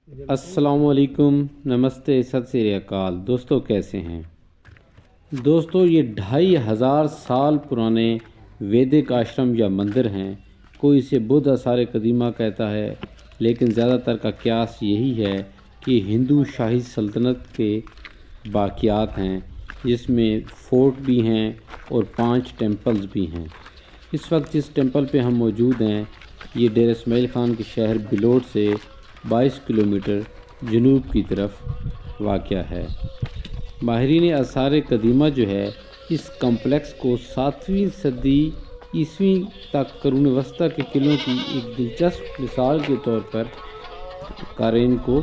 السلام علیکم، نمستے، ست سری اکال دوستو، کیسے ہیں دوستو؟ یہ 2500 سال پرانے ویدک آشرم یا مندر ہیں۔ کوئی اسے بدھ آثار قدیمہ کہتا ہے، لیکن زیادہ تر کا قیاس یہی ہے کہ ہندو شاہی سلطنت کے باقیات ہیں، جس میں فورٹ بھی ہیں اور 5 ٹیمپلز بھی ہیں۔ اس وقت جس ٹیمپل پہ ہم موجود ہیں، یہ ڈیرہ اسماعیل خان کے شہر بلوٹ سے 22 کلومیٹر جنوب کی طرف واقع ہے۔ ماہرین آثار قدیمہ جو ہے، اس کمپلیکس کو 7ویں صدی عیسوی تک قرون وسطیٰ کے قلعوں کی ایک دلچسپ مثال کے طور پر قارئین کو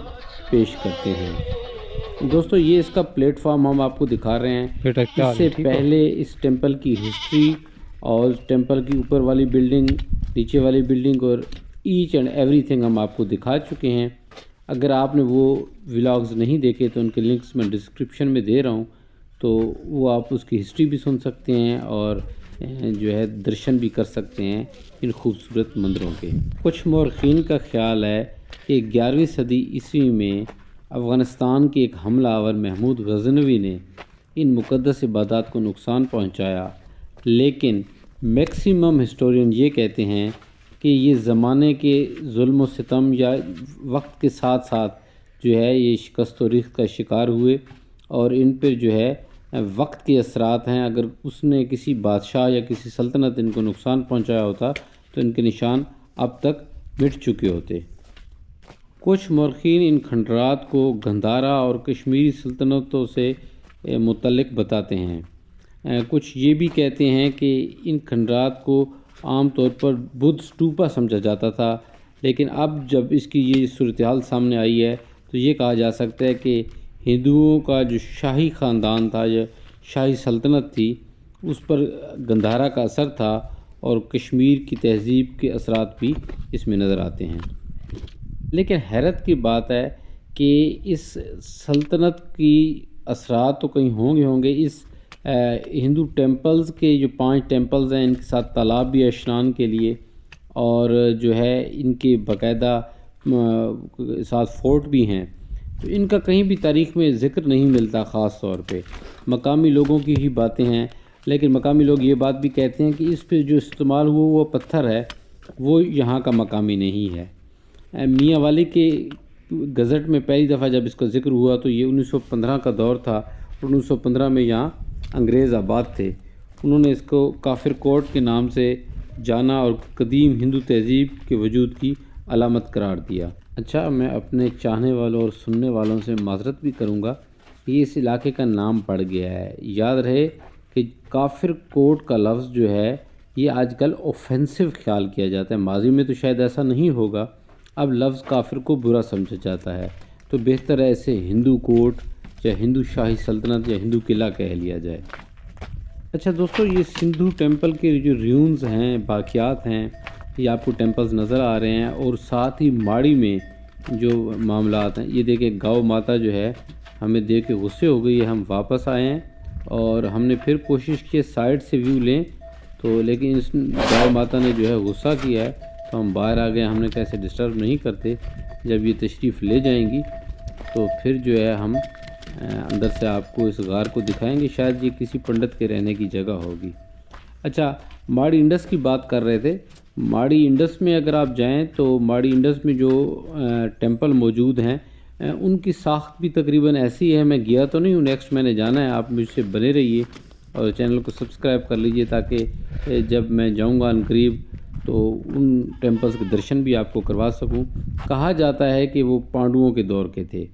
پیش کرتے ہیں۔ دوستو، یہ اس کا پلیٹ فارم ہم آپ کو دکھا رہے ہیں۔ اس سے پہلے اس ٹیمپل کی ہسٹری اور ٹیمپل کی اوپر والی بلڈنگ، نیچے والی بلڈنگ اور ایچ اینڈ ایوری تھنگ ہم آپ کو دکھا چکے ہیں۔ اگر آپ نے وہ ولاگز نہیں دیکھے تو ان کے لنکس میں ڈسکرپشن میں دے رہا ہوں، تو وہ آپ اس کی ہسٹری بھی سن سکتے ہیں اور جو ہے درشن بھی کر سکتے ہیں ان خوبصورت مندروں کے۔ کچھ مورخین کا خیال ہے کہ 11ویں صدی عیسوی میں افغانستان کے ایک حملہ آور محمود غزنوی نے ان مقدس عبادات کو نقصان پہنچایا، لیکن میکسیمم ہسٹورین یہ کہتے ہیں کہ یہ زمانے کے ظلم و ستم یا وقت کے ساتھ ساتھ جو ہے یہ شکست و ریخت کا شکار ہوئے، اور ان پر جو ہے وقت کے اثرات ہیں۔ اگر اس نے کسی بادشاہ یا کسی سلطنت ان کو نقصان پہنچایا ہوتا تو ان کے نشان اب تک مٹ چکے ہوتے۔ کچھ مورخین ان کھنڈرات کو گندھارا اور کشمیری سلطنتوں سے متعلق بتاتے ہیں۔ کچھ یہ بھی کہتے ہیں کہ ان کھنڈرات کو عام طور پر بدھ اسٹوپا سمجھا جاتا تھا، لیکن اب جب اس کی یہ صورتحال سامنے آئی ہے تو یہ کہا جا سکتا ہے کہ ہندوؤں کا جو شاہی خاندان تھا یا شاہی سلطنت تھی، اس پر گندھارا کا اثر تھا، اور کشمیر کی تہذیب کے اثرات بھی اس میں نظر آتے ہیں۔ لیکن حیرت کی بات ہے کہ اس سلطنت کی اثرات تو کہیں ہوں گے اس ہندو ٹیمپلز کے جو 5 ٹیمپلز ہیں، ان کے ساتھ تالاب بھی ہے اشنان کے لیے، اور جو ہے ان کے باقاعدہ ساتھ فورٹ بھی ہیں، تو ان کا کہیں بھی تاریخ میں ذکر نہیں ملتا خاص طور پہ۔ مقامی لوگوں کی ہی باتیں ہیں، لیکن مقامی لوگ یہ بات بھی کہتے ہیں کہ اس پہ جو استعمال ہوا وہ پتھر ہے، وہ یہاں کا مقامی نہیں ہے۔ میاں والی کے گزٹ میں پہلی دفعہ جب اس کا ذکر ہوا تو یہ 1915 کا دور تھا، اور 1915 میں یہاں انگریز آباد تھے۔ انہوں نے اس کو کافر کوٹ کے نام سے جانا اور قدیم ہندو تہذیب کے وجود کی علامت قرار دیا۔ اچھا، میں اپنے چاہنے والوں اور سننے والوں سے معذرت بھی کروں گا کہ یہ اس علاقے کا نام پڑ گیا ہے۔ یاد رہے کہ کافر کوٹ کا لفظ جو ہے یہ آج کل اوفینسو خیال کیا جاتا ہے، ماضی میں تو شاید ایسا نہیں ہوگا، اب لفظ کافر کو برا سمجھا جاتا ہے، تو بہتر ہے اسے ہندو کوٹ یا ہندو شاہی سلطنت یا ہندو قلعہ کہہ لیا جائے۔ اچھا دوستو، یہ سندھو ٹیمپل کے جو ریونز ہیں، باقیات ہیں، یہ آپ کو ٹیمپلز نظر آ رہے ہیں، اور ساتھ ہی ماڑی میں جو معاملات ہیں، یہ دیکھیں گاؤ ماتا جو ہے ہمیں دیکھ کے غصے ہو گئی ہے، ہم واپس آئے ہیں اور ہم نے پھر کوشش کی سائڈ سے ویو لیں، تو لیکن اس گاؤ ماتا نے جو ہے غصہ کیا ہے، تو ہم باہر آ گئے۔ ہم نے کیسے ڈسٹرب نہیں کرتے، جب یہ تشریف لے جائیں گی تو پھر جو ہے ہم اندر سے آپ کو اس غار کو دکھائیں گے، شاید یہ کسی پنڈت کے رہنے کی جگہ ہوگی۔ اچھا، ماڑی انڈس کی بات کر رہے تھے۔ ماڑی انڈس میں اگر آپ جائیں تو ماڑی انڈس میں جو ٹیمپل موجود ہیں ان کی ساخت بھی تقریباً ایسی ہے۔ میں گیا تو نہیں ہوں، نیکسٹ میں نے جانا ہے، آپ مجھ سے بنے رہیے اور چینل کو سبسکرائب کر لیجئے تاکہ جب میں جاؤں گا عنقریب تو ان ٹیمپلز کے درشن بھی آپ کو کروا سکوں۔ کہا جاتا ہے کہ وہ پانڈوؤں کے دور کے تھے۔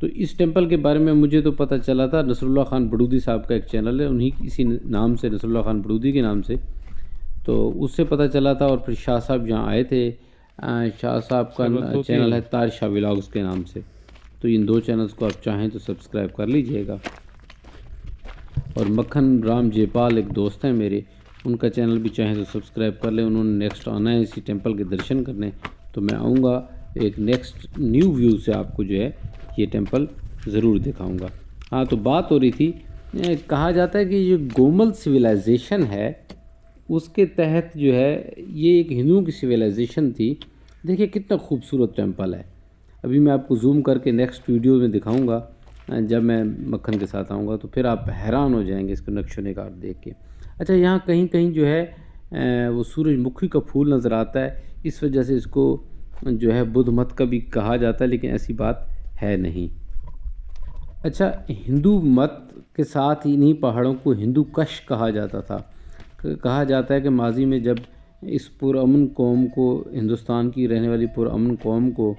تو اس ٹیمپل کے بارے میں مجھے تو پتہ چلا تھا، نصر اللہ خان بڑودی صاحب کا ایک چینل ہے، انہی اسی نام سے، نصر اللہ خان بڑودی کے نام سے، تو اس سے پتہ چلا تھا، اور پھر شاہ صاحب یہاں آئے تھے۔ شاہ صاحب کا چینل ہے طاہر شاہ ولاگز کے نام سے، تو ان 2 چینلز کو آپ چاہیں تو سبسکرائب کر لیجئے گا۔ اور مکھن رام جے پال ایک دوست ہیں میرے، ان کا چینل بھی چاہیں تو سبسکرائب کر لیں۔ انہوں نے نیکسٹ آنا ہے اسی ٹیمپل کے درشن کرنے، تو میں آؤں گا ایک نیکسٹ نیو ویو سے، آپ کو جو ہے یہ ٹیمپل ضرور دکھاؤں گا۔ ہاں، تو بات ہو رہی تھی، کہا جاتا ہے کہ یہ گومل سویلائزیشن ہے، اس کے تحت جو ہے یہ ایک ہندوؤں کی سویلائزیشن تھی۔ دیکھیں کتنا خوبصورت ٹیمپل ہے۔ ابھی میں آپ کو زوم کر کے نیکسٹ ویڈیو میں دکھاؤں گا جب میں مکھن کے ساتھ آؤں گا، تو پھر آپ حیران ہو جائیں گے اس کو نقش و نگار دیکھ کے۔ اچھا، یہاں کہیں کہیں جو ہے وہ سورج مکھی کا پھول نظر آتا ہے، اس وجہ سے اس کو جو ہے بدھ مت کا بھی کہا جاتا ہے، لیکن ایسی بات ہے نہیں۔ اچھا، ہندو مت کے ساتھ انہی پہاڑوں کو ہندو کش کہا جاتا تھا۔ کہا جاتا ہے کہ ماضی میں جب اس پرامن قوم کو، ہندوستان کی رہنے والی پرامن قوم کو،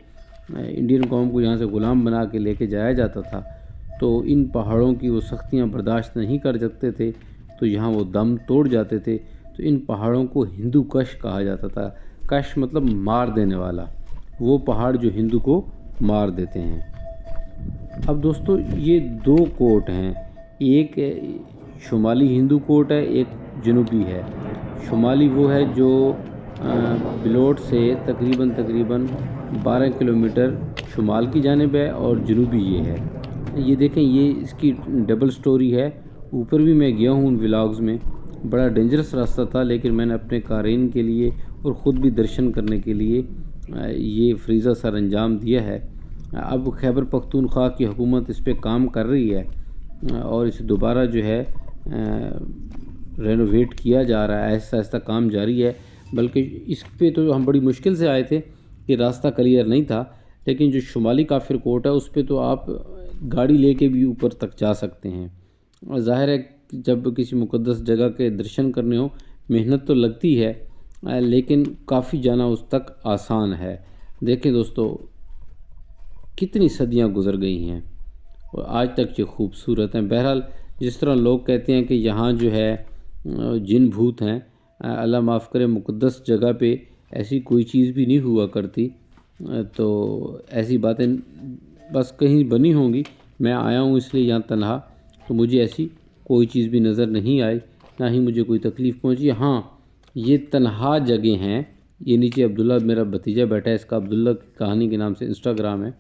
انڈین قوم کو یہاں سے غلام بنا کے لے کے جایا جاتا تھا، تو ان پہاڑوں کی وہ سختیاں برداشت نہیں کر سکتے تھے، تو یہاں وہ دم توڑ جاتے تھے، تو ان پہاڑوں کو ہندو کش کہا جاتا تھا۔ کش مطلب مار دینے والا، وہ پہاڑ جو ہندو کو مار دیتے ہیں۔ اب دوستو، یہ دو کوٹ ہیں، ایک شمالی ہندو کوٹ ہے، ایک جنوبی ہے۔ شمالی وہ ہے جو بلوٹ سے تقریباً 12 کلومیٹر شمال کی جانب ہے، اور جنوبی یہ ہے۔ یہ دیکھیں، یہ اس کی ڈبل سٹوری ہے۔ اوپر بھی میں گیا ہوں ان ولاگز میں، بڑا ڈینجرس راستہ تھا، لیکن میں نے اپنے قارئین کے لیے اور خود بھی درشن کرنے کے لیے یہ فریضہ سر انجام دیا ہے۔ اب خیبر پختونخوا کی حکومت اس پہ کام کر رہی ہے، اور اسے دوبارہ جو ہے رینوویٹ کیا جا رہا ہے، آہستہ آہستہ کام جاری ہے۔ بلکہ اس پہ تو ہم بڑی مشکل سے آئے تھے کہ راستہ کلیئر نہیں تھا، لیکن جو شمالی کافر کوٹ ہے اس پہ تو آپ گاڑی لے کے بھی اوپر تک جا سکتے ہیں۔ اور ظاہر ہے جب کسی مقدس جگہ کے درشن کرنے ہوں، محنت تو لگتی ہے، لیکن کافی جانا اس تک آسان ہے۔ دیکھیں دوستو، کتنی صدیاں گزر گئی ہیں اور آج تک یہ خوبصورت ہیں۔ بہرحال، جس طرح لوگ کہتے ہیں کہ یہاں جو ہے جن بھوت ہیں، اللہ معاف کرے، مقدس جگہ پہ ایسی کوئی چیز بھی نہیں ہوا کرتی، تو ایسی باتیں بس کہیں بنی ہوں گی۔ میں آیا ہوں اس لیے یہاں تنہا، تو مجھے ایسی کوئی چیز بھی نظر نہیں آئی، نہ ہی مجھے کوئی تکلیف پہنچی۔ ہاں، یہ تنہا جگہ ہیں۔ یہ نیچے عبداللہ میرا بھتیجا بیٹھا ہے، اس کا عبداللہ کی کہانی کے نام سے انسٹاگرام ہے،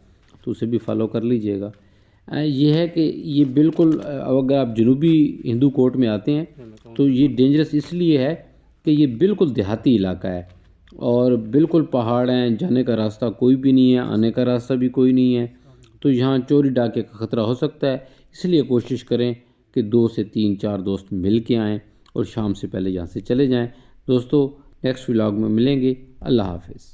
تو اسے بھی فالو کر لیجئے گا۔ یہ ہے کہ یہ بالکل، اگر آپ جنوبی ہندو کوٹ میں آتے ہیں تو یہ ڈینجرس اس لیے ہے کہ یہ بالکل دیہاتی علاقہ ہے، اور بالکل پہاڑ ہیں، جانے کا راستہ کوئی بھی نہیں ہے، آنے کا راستہ بھی کوئی نہیں ہے، تو یہاں چوری ڈاکے کا خطرہ ہو سکتا ہے۔ اس لیے کوشش کریں کہ 2 سے 3-4 دوست مل کے آئیں اور شام سے پہلے یہاں سے چلے جائیں۔ دوستو، نیکسٹ ولاگ میں ملیں گے۔ اللہ حافظ۔